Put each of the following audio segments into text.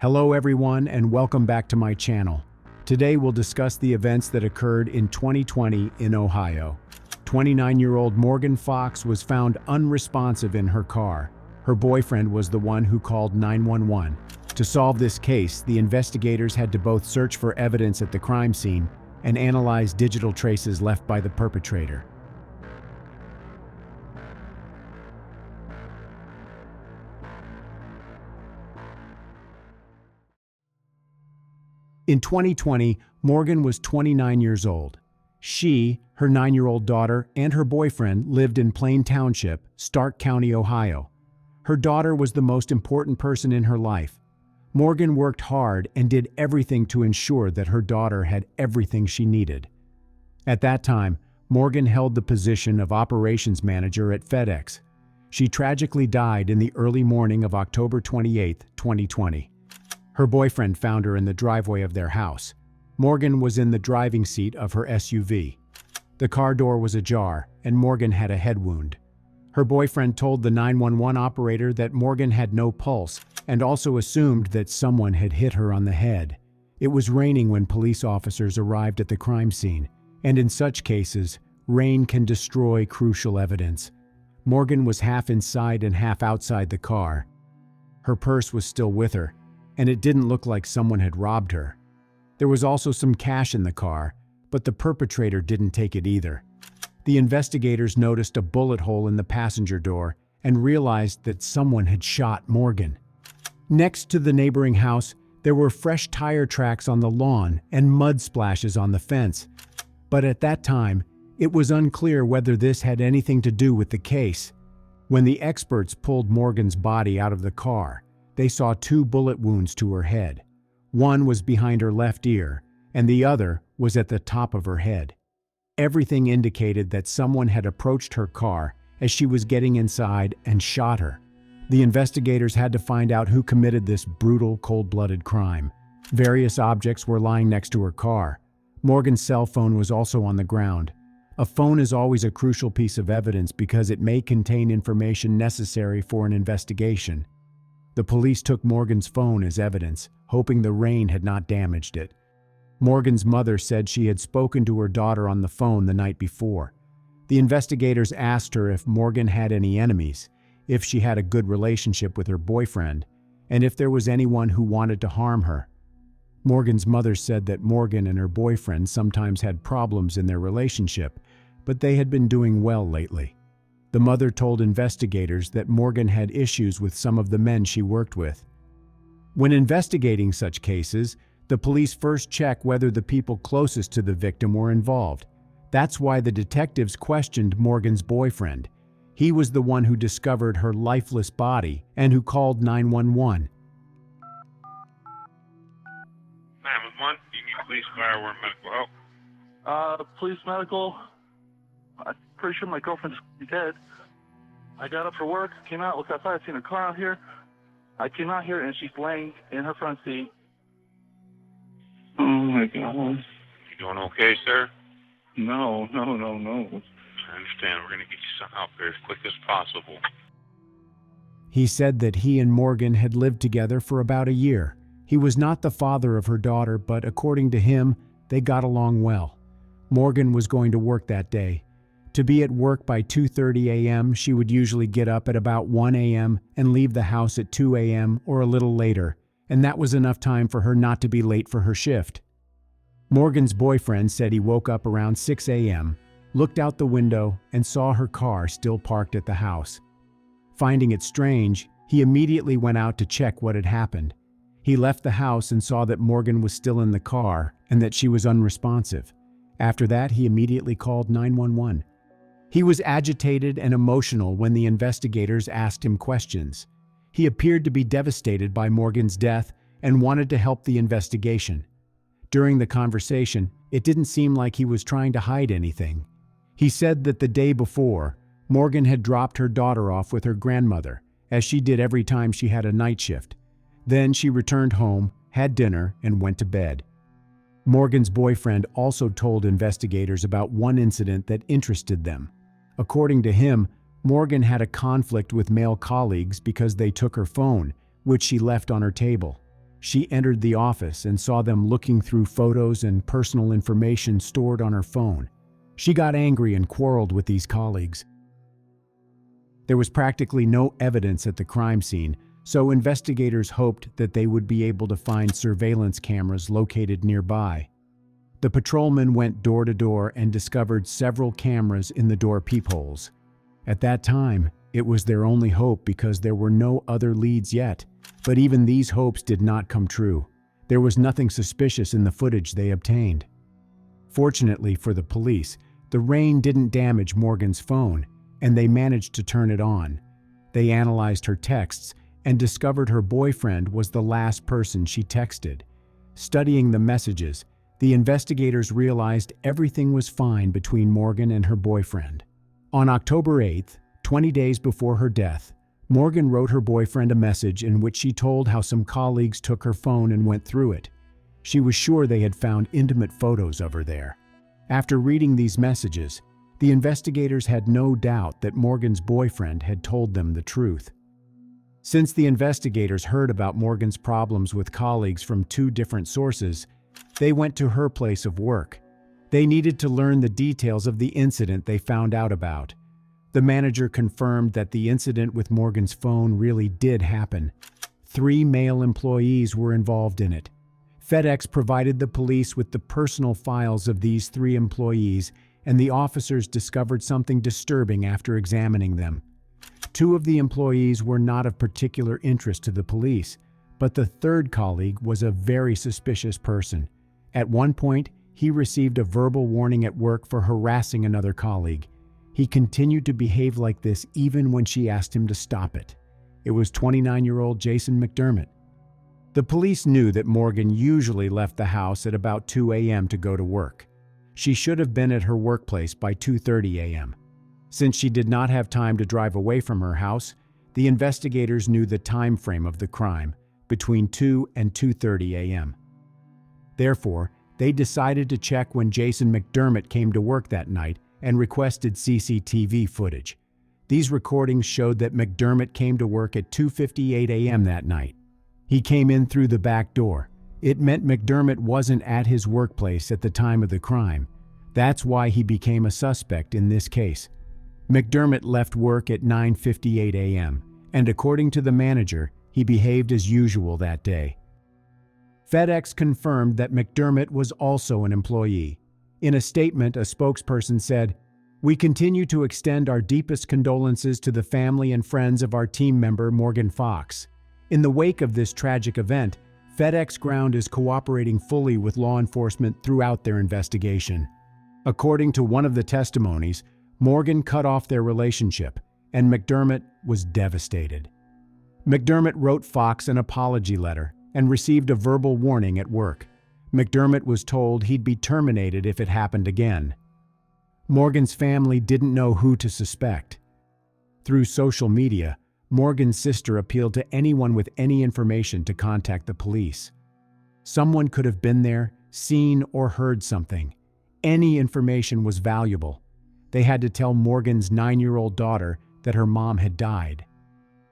Hello everyone and welcome back to my channel. Today we'll discuss the events that occurred in 2020 in Ohio. 29-year-old Morgan Fox was found unresponsive in her car. Her boyfriend was the one who called 911. To solve this case, the investigators had to both search for evidence at the crime scene and analyze digital traces left by the perpetrator. In 2020, Morgan was 29 years old. She, her 9-year-old daughter, and her boyfriend lived in Plain Township, Stark County, Ohio. Her daughter was the most important person in her life. Morgan worked hard and did everything to ensure that her daughter had everything she needed. At that time, Morgan held the position of operations manager at FedEx. She tragically died in the early morning of October 28, 2020. Her boyfriend found her in the driveway of their house. Morgan was in the driving seat of her SUV. The car door was ajar, and Morgan had a head wound. Her boyfriend told the 911 operator that Morgan had no pulse and also assumed that someone had hit her on the head. It was raining when police officers arrived at the crime scene, and in such cases, rain can destroy crucial evidence. Morgan was half inside and half outside the car. Her purse was still with her, and it didn't look like someone had robbed her. There was also some cash in the car, but the perpetrator didn't take it either. The investigators noticed a bullet hole in the passenger door and realized that someone had shot Morgan. Next to the neighboring house, there were fresh tire tracks on the lawn and mud splashes on the fence. But at that time, it was unclear whether this had anything to do with the case. When the experts pulled Morgan's body out of the car, they saw 2 bullet wounds to her head. One was behind her left ear, and the other was at the top of her head. Everything indicated that someone had approached her car as she was getting inside and shot her. The investigators had to find out who committed this brutal, cold-blooded crime. Various objects were lying next to her car. Morgan's cell phone was also on the ground. A phone is always a crucial piece of evidence because it may contain information necessary for an investigation. The police took Morgan's phone as evidence, hoping the rain had not damaged it. Morgan's mother said she had spoken to her daughter on the phone the night before. The investigators asked her if Morgan had any enemies, if she had a good relationship with her boyfriend, and if there was anyone who wanted to harm her. Morgan's mother said that Morgan and her boyfriend sometimes had problems in their relationship, but they had been doing well lately. The mother told investigators that Morgan had issues with some of the men she worked with. When investigating such cases, the police first check whether the people closest to the victim were involved. That's why the detectives questioned Morgan's boyfriend. He was the one who discovered her lifeless body and who called 911. 911, you need police, fire, or medical help? Police, medical. I'm pretty sure my girlfriend's dead. I got up for work, came out, looked outside, I seen her car out here. I came out here and she's laying in her front seat. Oh my God. You doing okay, sir? No. I understand. We're going to get you some help here as quick as possible. He said that he and Morgan had lived together for about a year. He was not the father of her daughter, but according to him, they got along well. Morgan was going to work that day. To be at work by 2:30 a.m., she would usually get up at about 1 a.m. and leave the house at 2 a.m. or a little later, and that was enough time for her not to be late for her shift. Morgan's boyfriend said he woke up around 6 a.m., looked out the window, and saw her car still parked at the house. Finding it strange, he immediately went out to check what had happened. He left the house and saw that Morgan was still in the car and that she was unresponsive. After that, he immediately called 911. He was agitated and emotional when the investigators asked him questions. He appeared to be devastated by Morgan's death and wanted to help the investigation. During the conversation, it didn't seem like he was trying to hide anything. He said that the day before, Morgan had dropped her daughter off with her grandmother, as she did every time she had a night shift. Then she returned home, had dinner, and went to bed. Morgan's boyfriend also told investigators about one incident that interested them. According to him, Morgan had a conflict with male colleagues because they took her phone, which she left on her table. She entered the office and saw them looking through photos and personal information stored on her phone. She got angry and quarreled with these colleagues. There was practically no evidence at the crime scene, so investigators hoped that they would be able to find surveillance cameras located nearby. The patrolmen went door to door and discovered several cameras in the door peepholes. At that time, it was their only hope because there were no other leads yet. But even these hopes did not come true. There was nothing suspicious in the footage they obtained. Fortunately for the police, the rain didn't damage Morgan's phone, and they managed to turn it on. They analyzed her texts and discovered her boyfriend was the last person she texted. Studying the messages, the investigators realized everything was fine between Morgan and her boyfriend. On October 8th, 20 days before her death, Morgan wrote her boyfriend a message in which she told how some colleagues took her phone and went through it. She was sure they had found intimate photos of her there. After reading these messages, the investigators had no doubt that Morgan's boyfriend had told them the truth. Since the investigators heard about Morgan's problems with colleagues from two different sources, they went to her place of work. They needed to learn the details of the incident they found out about. The manager confirmed that the incident with Morgan's phone really did happen. 3 male employees were involved in it. FedEx provided the police with the personal files of these 3 employees, and the officers discovered something disturbing after examining them. 2 of the employees were not of particular interest to the police, but the 3rd colleague was a very suspicious person. At one point, he received a verbal warning at work for harassing another colleague. He continued to behave like this even when she asked him to stop it. It was 29-year-old Jason McDermott. The police knew that Morgan usually left the house at about 2 a.m. to go to work. She should have been at her workplace by 2:30 a.m. Since she did not have time to drive away from her house, the investigators knew the time frame of the crime, between 2 and 2:30 a.m. Therefore, they decided to check when Jason McDermott came to work that night and requested CCTV footage. These recordings showed that McDermott came to work at 2:58 a.m. that night. He came in through the back door. It meant McDermott wasn't at his workplace at the time of the crime. That's why he became a suspect in this case. McDermott left work at 9:58 a.m., and according to the manager, he behaved as usual that day. FedEx confirmed that McDermott was also an employee. In a statement, a spokesperson said, "We continue to extend our deepest condolences to the family and friends of our team member Morgan Fox. In the wake of this tragic event, FedEx Ground is cooperating fully with law enforcement throughout their investigation." According to one of the testimonies, Morgan cut off their relationship, and McDermott was devastated. McDermott wrote Fox an apology letter and received a verbal warning at work. McDermott was told he'd be terminated if it happened again. Morgan's family didn't know who to suspect. Through social media, Morgan's sister appealed to anyone with any information to contact the police. Someone could have been there, seen or heard something. Any information was valuable. They had to tell Morgan's 9-year-old daughter that her mom had died.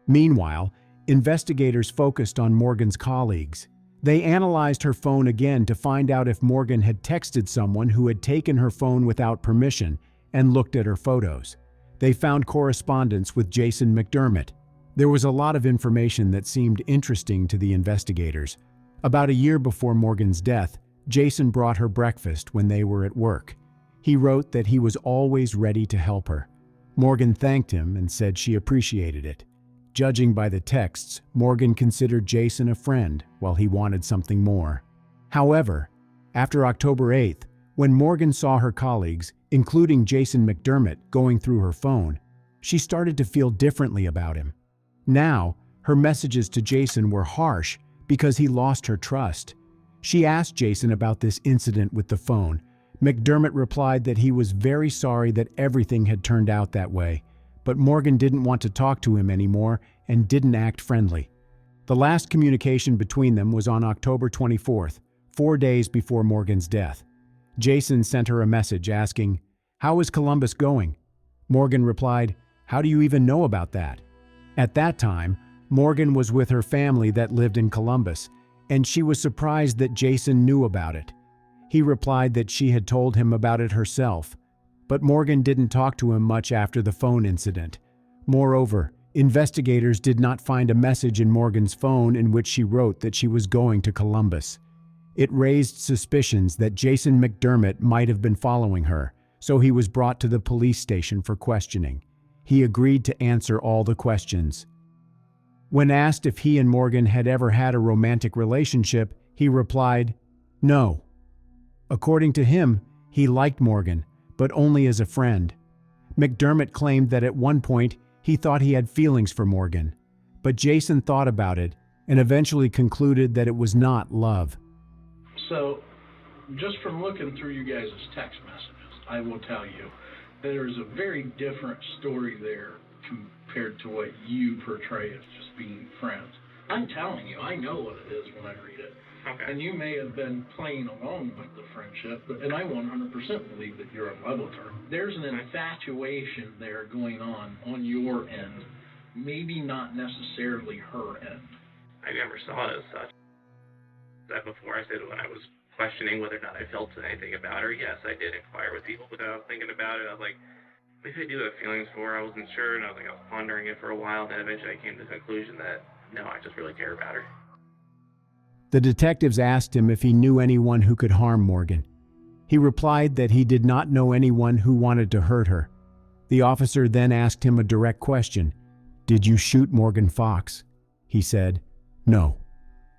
Meanwhile, investigators focused on Morgan's colleagues. They analyzed her phone again to find out if Morgan had texted someone who had taken her phone without permission and looked at her photos. They found correspondence with Jason McDermott. There was a lot of information that seemed interesting to the investigators. About a year before Morgan's death, Jason brought her breakfast when they were at work. He wrote that he was always ready to help her. Morgan thanked him and said she appreciated it. Judging by the texts, Morgan considered Jason a friend while he wanted something more. However, after October 8th, when Morgan saw her colleagues, including Jason McDermott, going through her phone, she started to feel differently about him. Now, her messages to Jason were harsh because he lost her trust. She asked Jason about this incident with the phone. McDermott replied that he was very sorry that everything had turned out that way, but Morgan didn't want to talk to him anymore and didn't act friendly. The last communication between them was on October 24th, 4 days before Morgan's death. Jason sent her a message asking, "How is Columbus going?" Morgan replied, "How do you even know about that?" At that time, Morgan was with her family that lived in Columbus, and she was surprised that Jason knew about it. He replied that she had told him about it herself, but Morgan didn't talk to him much after the phone incident. Moreover, investigators did not find a message in Morgan's phone in which she wrote that she was going to Columbus. It raised suspicions that Jason McDermott might have been following her, so he was brought to the police station for questioning. He agreed to answer all the questions. When asked if he and Morgan had ever had a romantic relationship, he replied, "No." According to him, he liked Morgan, but only as a friend. McDermott claimed that at one point he thought he had feelings for Morgan, but Jason thought about it and eventually concluded that it was not love. So, just from looking through you guys' text messages, I will tell you there's a very different story there compared to what you portray as just being friends. I'm telling you, I know what it is when I read it. Okay. And you may have been playing along with the friendship, and I 100% believe that you're in love with her. There's an infatuation there going on your end, maybe not necessarily her end. I never saw it as such. That before I said when I was questioning whether or not I felt anything about her, yes, I did inquire with people, but I was thinking about it. I was like, maybe I do have feelings for her. I wasn't sure, and I was pondering it for a while, and then eventually I came to the conclusion that no, I just really care about her. The detectives asked him if he knew anyone who could harm Morgan. He replied that he did not know anyone who wanted to hurt her. The officer then asked him a direct question. "Did you shoot Morgan Fox?" He said, "No."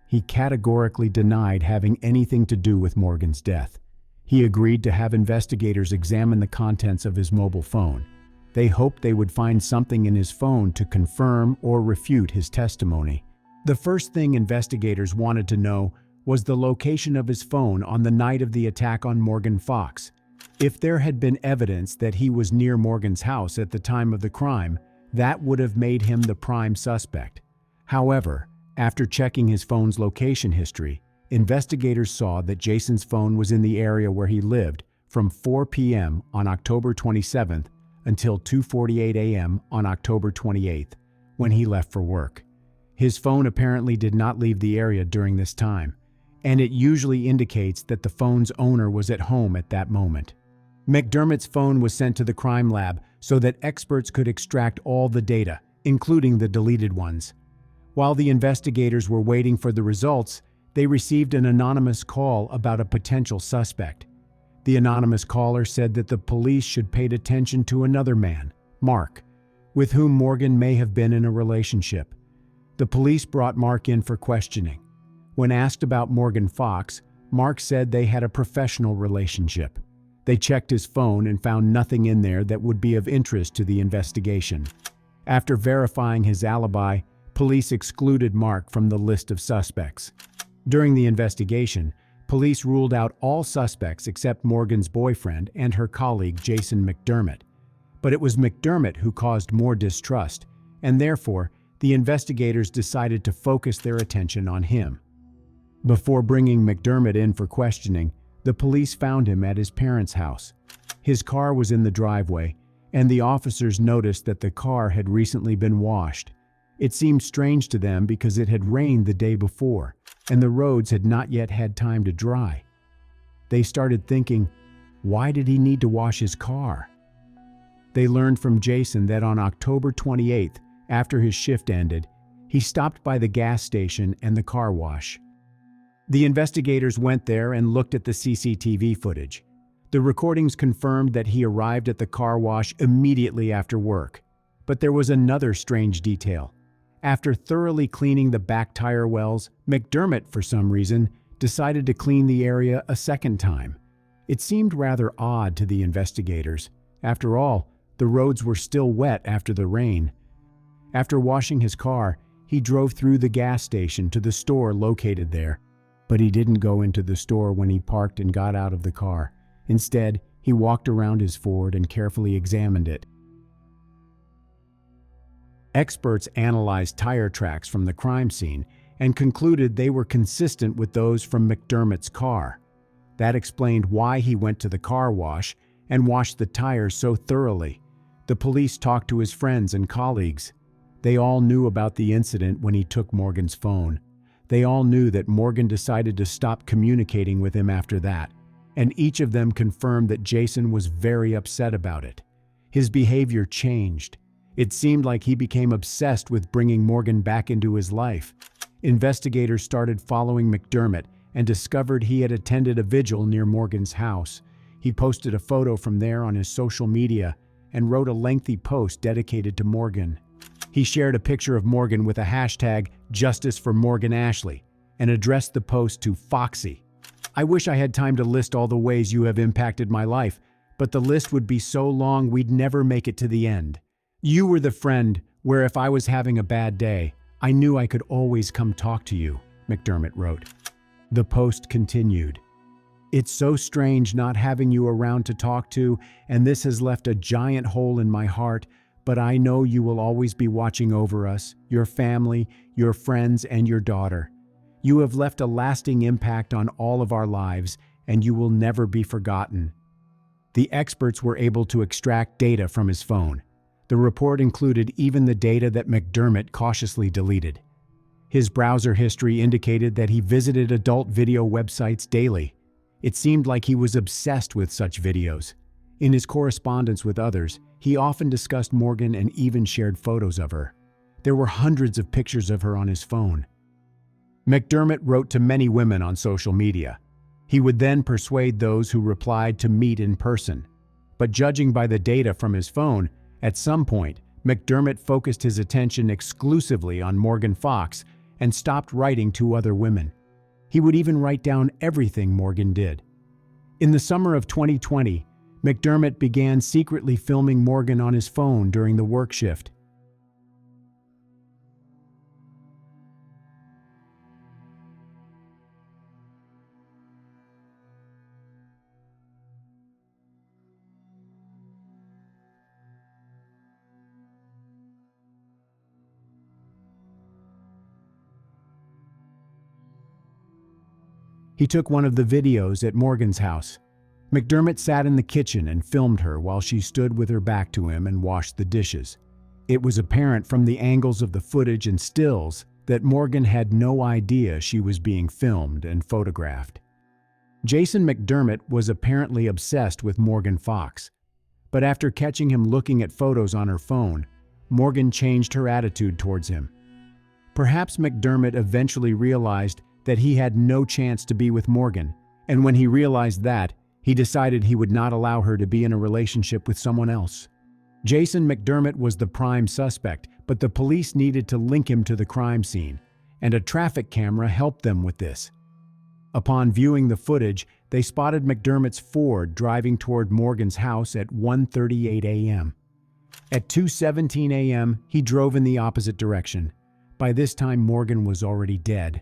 He categorically denied having anything to do with Morgan's death. He agreed to have investigators examine the contents of his mobile phone. They hoped they would find something in his phone to confirm or refute his testimony. The first thing investigators wanted to know was the location of his phone on the night of the attack on Morgan Fox. If there had been evidence that he was near Morgan's house at the time of the crime, that would have made him the prime suspect. However, after checking his phone's location history, investigators saw that Jason's phone was in the area where he lived from 4 p.m. on October 27th until 2:48 a.m. on October 28th, when he left for work. His phone apparently did not leave the area during this time, and it usually indicates that the phone's owner was at home at that moment. McDermott's phone was sent to the crime lab so that experts could extract all the data, including the deleted ones. While the investigators were waiting for the results, they received an anonymous call about a potential suspect. The anonymous caller said that the police should pay attention to another man, Mark, with whom Morgan may have been in a relationship. The police brought Mark in for questioning. When asked about Morgan Fox, Mark said they had a professional relationship. They checked his phone and found nothing in there that would be of interest to the investigation. After verifying his alibi, police excluded Mark from the list of suspects. During the investigation, police ruled out all suspects except Morgan's boyfriend and her colleague Jason McDermott. But it was McDermott who caused more distrust, and therefore, the investigators decided to focus their attention on him. Before bringing McDermott in for questioning, the police found him at his parents' house. His car was in the driveway, and the officers noticed that the car had recently been washed. It seemed strange to them because it had rained the day before, and the roads had not yet had time to dry. They started thinking, why did he need to wash his car? They learned from Jason that on October 28th, after his shift ended, he stopped by the gas station and the car wash. The investigators went there and looked at the CCTV footage. The recordings confirmed that he arrived at the car wash immediately after work. But there was another strange detail. After thoroughly cleaning the back tire wells, McDermott, for some reason, decided to clean the area a second time. It seemed rather odd to the investigators. After all, the roads were still wet after the rain. After washing his car, he drove through the gas station to the store located there. But he didn't go into the store when he parked and got out of the car. Instead, he walked around his Ford and carefully examined it. Experts analyzed tire tracks from the crime scene and concluded they were consistent with those from McDermott's car. That explained why he went to the car wash and washed the tires so thoroughly. The police talked to his friends and colleagues. They all knew about the incident when he took Morgan's phone. They all knew that Morgan decided to stop communicating with him after that, and each of them confirmed that Jason was very upset about it. His behavior changed. It seemed like he became obsessed with bringing Morgan back into his life. Investigators started following McDermott and discovered he had attended a vigil near Morgan's house. He posted a photo from there on his social media and wrote a lengthy post dedicated to Morgan. He shared a picture of Morgan with a hashtag Justice for Morgan Ashley and addressed the post to Foxy. "I wish I had time to list all the ways you have impacted my life, but the list would be so long we'd never make it to the end. You were the friend where if I was having a bad day, I knew I could always come talk to you," McDermott wrote. The post continued. "It's so strange not having you around to talk to, and this has left a giant hole in my heart, but I know you will always be watching over us, your family, your friends, and your daughter. You have left a lasting impact on all of our lives, and you will never be forgotten." The experts were able to extract data from his phone. The report included even the data that McDermott cautiously deleted. His browser history indicated that he visited adult video websites daily. It seemed like he was obsessed with such videos. In his correspondence with others, he often discussed Morgan and even shared photos of her. There were hundreds of pictures of her on his phone. McDermott wrote to many women on social media. He would then persuade those who replied to meet in person. But judging by the data from his phone, at some point, McDermott focused his attention exclusively on Morgan Fox and stopped writing to other women. He would even write down everything Morgan did. In the summer of 2020, McDermott began secretly filming Morgan on his phone during the work shift. He took one of the videos at Morgan's house. McDermott sat in the kitchen and filmed her while she stood with her back to him and washed the dishes. It was apparent from the angles of the footage and stills that Morgan had no idea she was being filmed and photographed. Jason McDermott was apparently obsessed with Morgan Fox, but after catching him looking at photos on her phone, Morgan changed her attitude towards him. Perhaps McDermott eventually realized that he had no chance to be with Morgan, and when he realized that, he decided he would not allow her to be in a relationship with someone else. Jason McDermott was the prime suspect, but the police needed to link him to the crime scene, and a traffic camera helped them with this. Upon viewing the footage, they spotted McDermott's Ford driving toward Morgan's house at 1:38 a.m. At 2:17 a.m., he drove in the opposite direction. By this time, Morgan was already dead.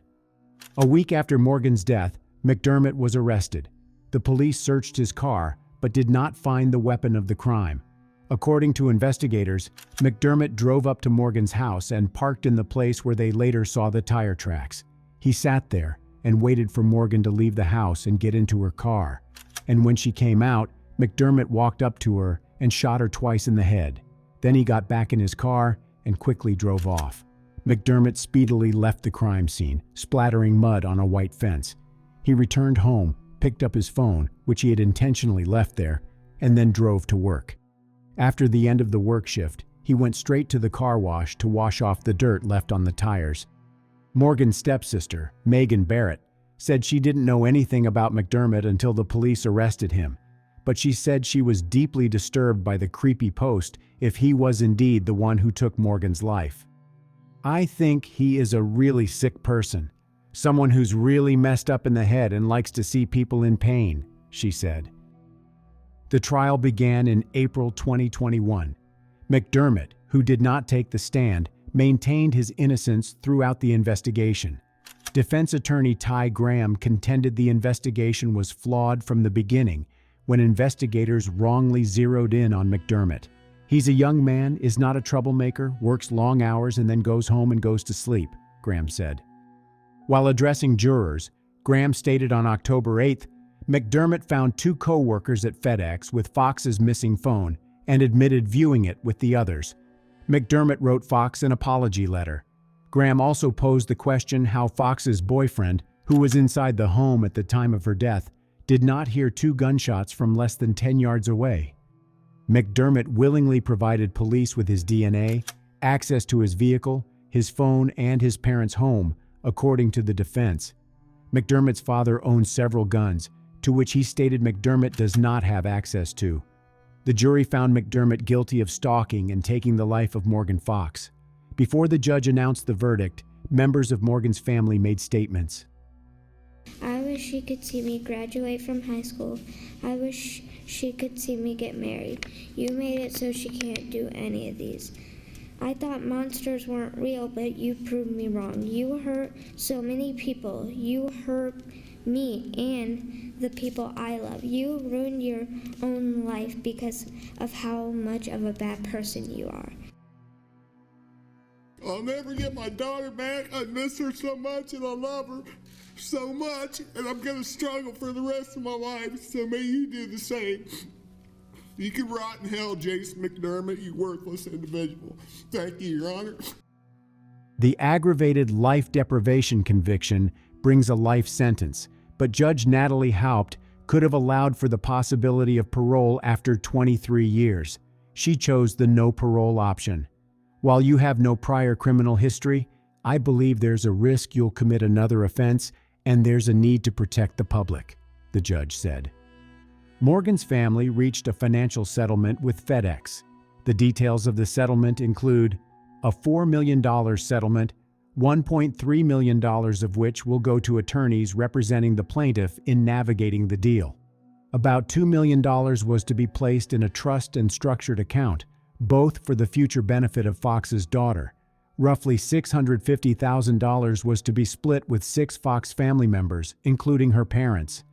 A week after Morgan's death, McDermott was arrested. The police searched his car, but did not find the weapon of the crime. According to investigators, McDermott drove up to Morgan's house and parked in the place where they later saw the tire tracks. He sat there and waited for Morgan to leave the house and get into her car. And when she came out, McDermott walked up to her and shot her twice in the head. Then he got back in his car and quickly drove off. McDermott speedily left the crime scene, splattering mud on a white fence. He returned home, picked up his phone, which he had intentionally left there, and then drove to work. After the end of the work shift, he went straight to the car wash to wash off the dirt left on the tires. Morgan's stepsister, Megan Barrett, said she didn't know anything about McDermott until the police arrested him, but she said she was deeply disturbed by the creepy post if he was indeed the one who took Morgan's life. "I think he is a really sick person, someone who's really messed up in the head and likes to see people in pain," she said. The trial began in April 2021. McDermott, who did not take the stand, maintained his innocence throughout the investigation. Defense attorney Ty Graham contended the investigation was flawed from the beginning when investigators wrongly zeroed in on McDermott. "He's a young man, is not a troublemaker, works long hours and then goes home and goes to sleep," Graham said. While addressing jurors, Graham stated on October 8th, McDermott found 2 co-workers at FedEx with Fox's missing phone and admitted viewing it with the others. McDermott wrote Fox an apology letter. Graham also posed the question how Fox's boyfriend, who was inside the home at the time of her death, did not hear 2 gunshots from less than 10 yards away. McDermott willingly provided police with his DNA, access to his vehicle, his phone, and his parents' home, according to the defense. McDermott's father owned several guns, to which he stated McDermott does not have access to. The jury found McDermott guilty of stalking and taking the life of Morgan Fox. Before the judge announced the verdict, members of Morgan's family made statements. I wish she could see me graduate from high school. I wish she could see me get married. You made it so she can't do any of these. I thought monsters weren't real, but you proved me wrong. You hurt so many people. You hurt me and the people I love. You ruined your own life because of how much of a bad person you are. I'll never get my daughter back. I miss her so much and I love her so much, and I'm going to struggle for the rest of my life, so may you do the same. You can rot in hell, Jason McDermott, you worthless individual. Thank you, Your Honor. The aggravated life deprivation conviction brings a life sentence, but Judge Natalie Haupt could have allowed for the possibility of parole after 23 years. She chose the no parole option. While you have no prior criminal history, I believe there's a risk you'll commit another offense, and there's a need to protect the public, the judge said. Morgan's family reached a financial settlement with FedEx. The details of the settlement include a $4 million settlement, $1.3 million of which will go to attorneys representing the plaintiff in navigating the deal. About $2 million was to be placed in a trust and structured account, both for the future benefit of Fox's daughter. Roughly $650,000 was to be split with 6 Fox family members, including her parents.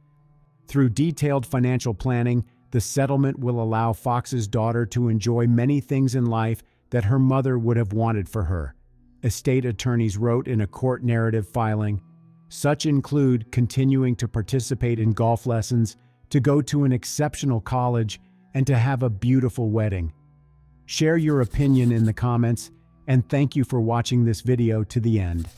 Through detailed financial planning, the settlement will allow Fox's daughter to enjoy many things in life that her mother would have wanted for her. Estate attorneys wrote in a court narrative filing, such include continuing to participate in golf lessons, to go to an exceptional college, and to have a beautiful wedding. Share your opinion in the comments, and thank you for watching this video to the end.